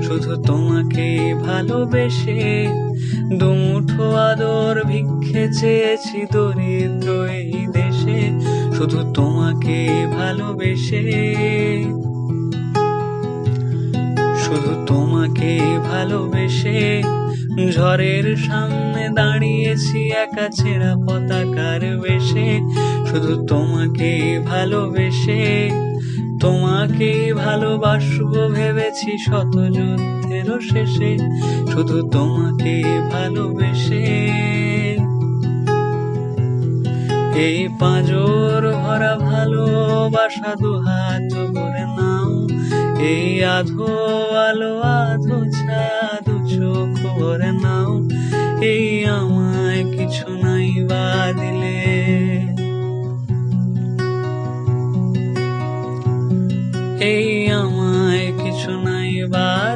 শুধু তোমাকে ভালোবেসে। দুমুঠো আদর ভিক্ষে চেয়েছি দরিদ্র এই দেশে, শুধু তোমাকে ভালোবেসে। শুধু তোমাকে ভালোবেসে ঝড়ের সামনে দাঁড়িয়েছি একা ছেঁড়া পতাকার বেশে, শুধু তোমাকে ভালোবেসে। তোমাকে ভালোবাসবো ভেবেছি শত যুদ্ধের শেষে, শুধু তোমাকে ভালোবেসে। এই পাঁজর ভরা ভালোবাসা দুহাত ভরে নাও, এই আধো আলো আধো ছাদ চোখ ভরে নাও। এই আমায় কিছু নাই বা দিলে, এই আমায় কিছু নাই বা